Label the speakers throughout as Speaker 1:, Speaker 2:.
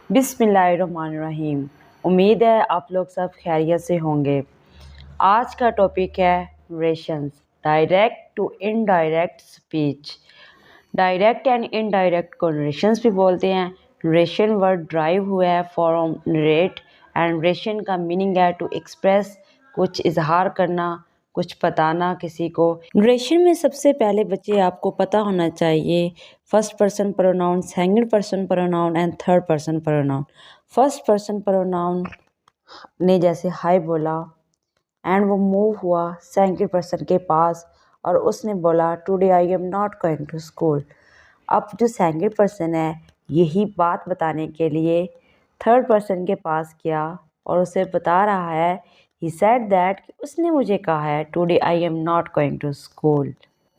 Speaker 1: बिस्मिल्लाहिर्रहमानिर्रहीम। उम्मीद है आप लोग सब खैरियत से होंगे। आज का टॉपिक है narrations, direct to indirect speech. Direct and indirect को रेशंस भी बोलते हैं। रेशन वर्ड ड्राइव हुआ है फ्रॉम नरेट एंड रेशन का मीनिंग है टू एक्सप्रेस, कुछ इजहार करना, कुछ बताना किसी को। नरेशन में सबसे पहले बच्चे आपको पता होना चाहिए first person pronoun, second person pronoun and third person pronoun. First person pronoun ने जैसे हाय बोला एंड वो मूव हुआ सेकंड पर्सन के पास और उसने बोला today I am not going to school. अब जो सेकंड पर्सन है यही बात बताने के लिए थर्ड पर्सन के पास गया और उसे बता रहा है ही सेड दैट, उसने मुझे कहा है today I am not going to school.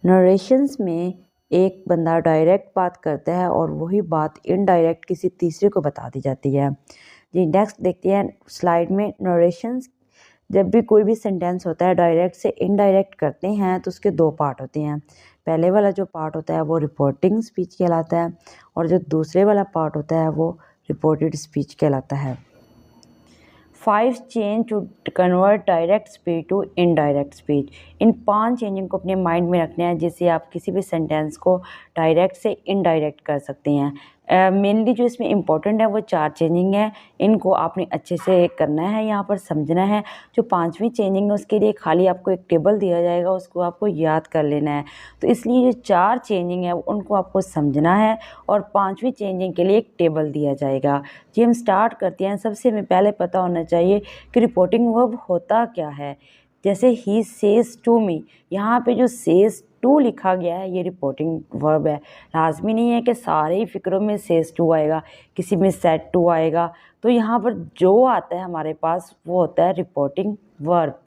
Speaker 1: Narrations में एक बंदा डायरेक्ट बात करता है और वही बात इनडायरेक्ट किसी तीसरे को बता दी जाती है। जी नेक्स्ट देखते हैं स्लाइड में। नरेशंस जब भी कोई भी सेंटेंस होता है डायरेक्ट से इनडायरेक्ट करते हैं तो उसके दो पार्ट होते हैं। पहले वाला जो पार्ट होता है वो रिपोर्टिंग स्पीच कहलाता है और जो दूसरे वाला पार्ट होता है वो रिपोर्टेड स्पीच कहलाता है। 5 change to convert direct speech to indirect speech. इन 5 चेंजिंग को अपने माइंड में रखना है जिससे आप किसी भी सेंटेंस को डायरेक्ट से इनडायरेक्ट कर सकते हैं। मेनली जो इसमें इम्पोर्टेंट है वो 4 चेंजिंग है, इनको आपने अच्छे से करना है, यहाँ पर समझना है। जो 5वीं चेंजिंग है उसके लिए खाली आपको एक टेबल दिया जाएगा, उसको आपको याद कर लेना है। तो इसलिए जो 4 चेंजिंग है उनको आपको समझना है और 5वीं चेंजिंग के लिए एक टेबल दिया जाएगा। जी हम स्टार्ट करते हैं। सबसे में पहले पता होना चाहिए कि रिपोर्टिंग वर्ब होता क्या है। जैसे ही सेज टू मी, यहाँ पे जो सेज टू लिखा गया है ये रिपोर्टिंग वर्ब है। लाजमी नहीं है कि सारे ही फिक्रों में सेज टू आएगा, किसी में सेड टू आएगा। तो यहाँ पर जो आता है हमारे पास वो होता है रिपोर्टिंग वर्ब।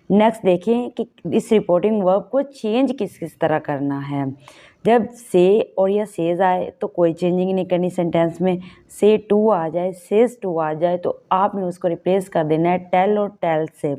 Speaker 1: नेक्स्ट देखें कि इस रिपोर्टिंग वर्ब को चेंज किस किस तरह करना है। जब से और या सेज आए तो कोई चेंजिंग नहीं करनी सेंटेंस में। से टू आ जाए, सेज टू आ जाए तो आपने उसको रिप्लेस कर देना है टेल और टेल से।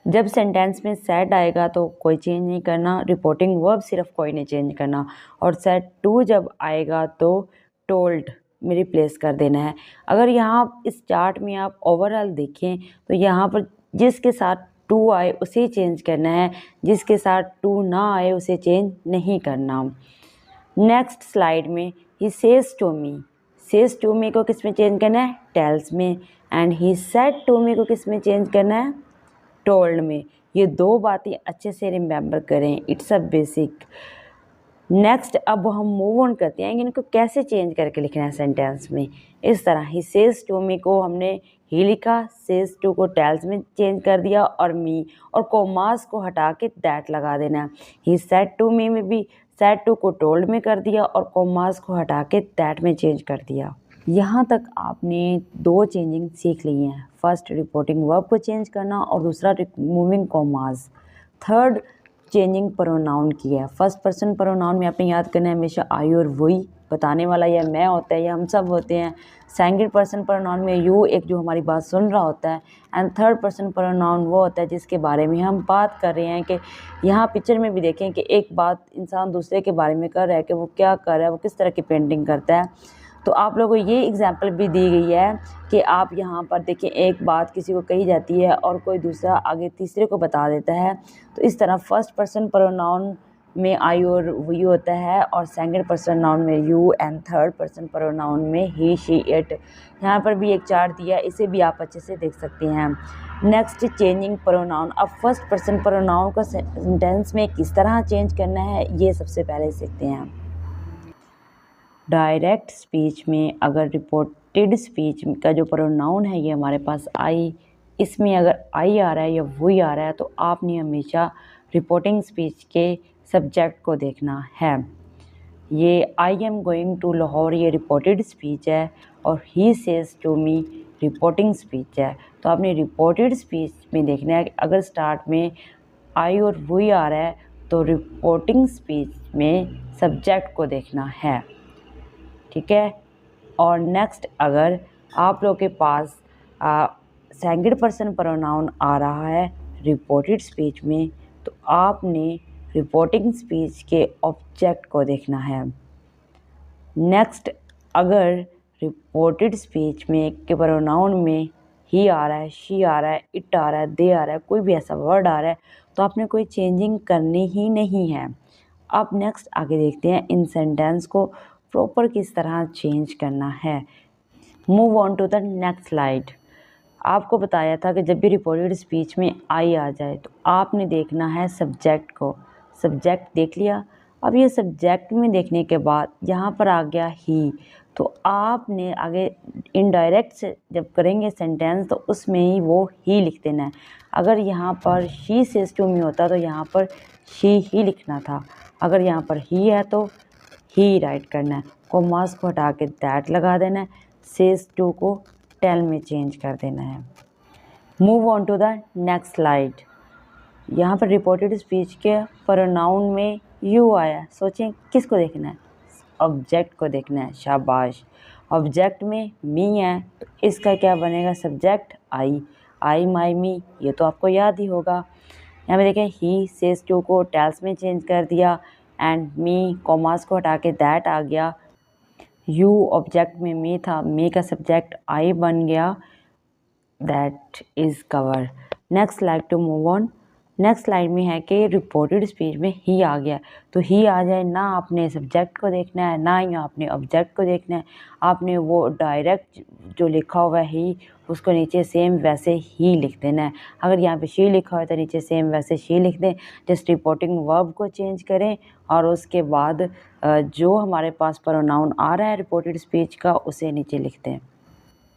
Speaker 1: जब सेंटेंस में सेड आएगा तो कोई चेंज नहीं करना, रिपोर्टिंग वर्ब सिर्फ कोई नहीं चेंज करना। और सेड टू जब आएगा तो टोल्ड में रिप्लेस कर देना है। अगर यहाँ इस चार्ट में आप ओवरऑल देखें तो यहाँ पर जिसके साथ टू आए उसे चेंज करना है, जिसके साथ टू ना आए उसे चेंज नहीं करना। नेक्स्ट स्लाइड में he says to me, says to me को किस में चेंज करना है? टेल्स में। And he said to me को किस में चेंज करना है? टोल्ड में। ये दो बातें अच्छे से रिमेंबर करें, इट्स अ बेसिक। नेक्स्ट अब हम मूव ऑन करते हैं इनको कैसे चेंज करके लिखना है सेंटेंस में। इस तरह ही सेज टू मी को हमने ही लिखा, सेज टू को टेल्स में चेंज कर दिया और मी और कोमास को हटा के दैट लगा देना। ही सेड टू मी में भी सेड टू को टोल्ड में कर दिया और कोमास को हटा के दैट में चेंज कर दिया। यहाँ तक आपने 2 चेंजिंग सीख ली हैं। फर्स्ट रिपोर्टिंग वर्ब को चेंज करना और दूसरा removing commas. Third changing pronoun की है। फर्स्ट पर्सन प्रोनाउन में आपने याद करना है हमेशा आई और वही, बताने वाला या मैं होता है या हम सब होते हैं। सेकंड पर्सन प्रोनाउन में यू, एक जो हमारी बात सुन रहा होता है। एंड थर्ड पर्सन प्रोनाउन वो होता है जिसके बारे में हम बात कर रहे हैं। कि यहाँ पिक्चर में भी देखें कि एक बात इंसान दूसरे के बारे में कर रहा है कि वो क्या कर रहा है, वो किस तरह की पेंटिंग करता है। तो आप लोगों को ये एग्जाम्पल भी दी गई है कि आप यहाँ पर देखें एक बात किसी को कही जाती है और कोई दूसरा आगे तीसरे को बता देता है। तो इस तरह फर्स्ट पर्सन प्रोनाउन में आई और वी होता है और सेकंड पर्सन नाउन में you and third person pronoun में ही शी इट। यहाँ पर भी एक चार्ट दिया है, इसे भी आप अच्छे से देख सकते हैं। Next changing pronoun. अब फर्स्ट पर्सन प्रोनाउन को सेंटेंस में किस तरह चेंज करना है ये सबसे पहले सीखते हैं। डायरेक्ट स्पीच में अगर रिपोर्टेड स्पीच का जो प्रोनाउन है ये हमारे पास आई, इसमें अगर आई आ रहा है या वही आ रहा है तो आपने हमेशा रिपोर्टिंग स्पीच के सब्जेक्ट को देखना है। ये I am going to Lahore ये रिपोर्टेड स्पीच है और he says to me reporting speech है। तो आपने रिपोर्टेड स्पीच में देखना है कि अगर स्टार्ट में आई और वही आ रहा है तो रिपोर्टिंग स्पीच में सब्जेक्ट को देखना है, ठीक है। और नेक्स्ट अगर आप लोग के पास सेकंड पर्सन प्रोनाउन आ रहा है रिपोर्टेड स्पीच में तो आपने रिपोर्टिंग स्पीच के ऑब्जेक्ट को देखना है। नेक्स्ट अगर रिपोर्टेड स्पीच में के प्रोनाउन में ही आ रहा है, शी आ रहा है, इट आ रहा है, दे आ रहा है, कोई भी ऐसा वर्ड आ रहा है तो आपने कोई चेंजिंग करनी ही नहीं है। अब नेक्स्ट आगे देखते हैं इन सेंटेंस को प्रॉपर किस तरह चेंज करना है। Move on to the next slide. आपको बताया था कि जब भी रिपोर्टेड स्पीच में आई आ जाए तो आपने देखना है सब्जेक्ट को। सब्जेक्ट देख लिया। अब ये सब्जेक्ट में देखने के बाद यहाँ पर आ गया ही, तो आपने आगे इनडायरेक्ट से जब करेंगे सेंटेंस तो उसमें ही वो ही लिख देना है। अगर यहाँ पर शी सेज टू मी होता तो यहाँ पर शी ही लिखना था। अगर यहाँ पर ही है तो ही राइट करना है। कॉमास को हटा के दैट लगा देना है। सेज टू को टेल में चेंज कर देना है। Move on to the next slide. यहाँ पर रिपोर्टेड स्पीच के प्रोनाउन में यू आया। सोचें किसको देखना है? ऑब्जेक्ट को देखना है। शाबाश। ऑब्जेक्ट में मी है तो इसका क्या बनेगा? सब्जेक्ट आई माई मी, ये तो आपको याद ही होगा। यहाँ पे देखें ही सेज टू को टेल्स में चेंज कर दिया एंड मी कॉमास को हटा के दैट आ गया। यू ऑब्जेक्ट में मी था, मी का सब्जेक्ट आई बन गया। That is cover. Next slide to move on. Next slide में है कि रिपोर्टेड स्पीच में ही आ गया तो ही आ जाए, ना आपने सब्जेक्ट को देखना है ना ही आपने ऑब्जेक्ट को देखना है। आपने वो डायरेक्ट जो लिखा हुआ है ही उसको नीचे सेम वैसे ही लिख देना है। अगर यहाँ पे शी लिखा हुआ है तो नीचे सेम वैसे शी लिख दें। जस्ट रिपोर्टिंग वर्ब को चेंज करें और उसके बाद जो हमारे पास प्रोनाउन आ रहा है रिपोर्टेड स्पीच का उसे नीचे लिख दें।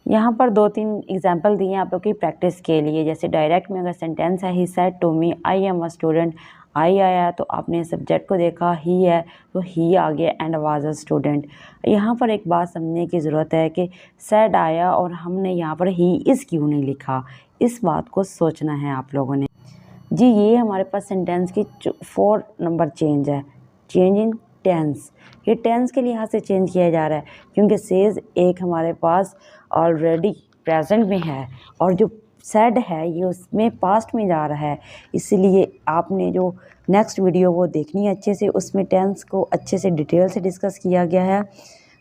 Speaker 1: यहाँ पर 2-3 एग्जाम्पल दिए हैं आप लोग की प्रैक्टिस के लिए। जैसे डायरेक्ट में अगर सेंटेंस है he said to me I am a student, I आया तो आपने सब्जेक्ट को देखा, ही है तो ही आ गया एंड वाज अ स्टूडेंट। यहाँ पर एक बात समझने की ज़रूरत है कि सेड आया और हमने यहाँ पर ही इज़ क्यों नहीं लिखा, इस बात को सोचना है आप लोगों ने। जी ये हमारे पास सेंटेंस की 4 नंबर चेंज है, चेंज इन टेंस। ये टेंस के लिहाज से चेंज किया जा रहा है क्योंकि सेज एक हमारे पास ऑलरेडी प्रेजेंट में है और जो सेड है ये उसमें पास्ट में जा रहा है। इसलिए आपने जो नेक्स्ट वीडियो वो देखनी है अच्छे से, उसमें टेंस को अच्छे से डिटेल से डिस्कस किया गया है।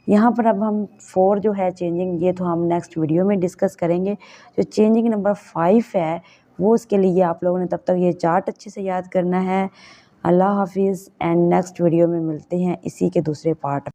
Speaker 1: यहाँ पर अब हम 4 जो है चेंजिंग, ये तो हम नेक्स्ट वीडियो में डिस्कस करेंगे। जो चेंजिंग नंबर 5 है वो उसके लिए आप लोगों ने तब तक ये चार्ट अच्छे से याद करना है। अल्लाह हाफिज़ एंड नेक्स्ट वीडियो में मिलते हैं इसी के दूसरे पार्ट।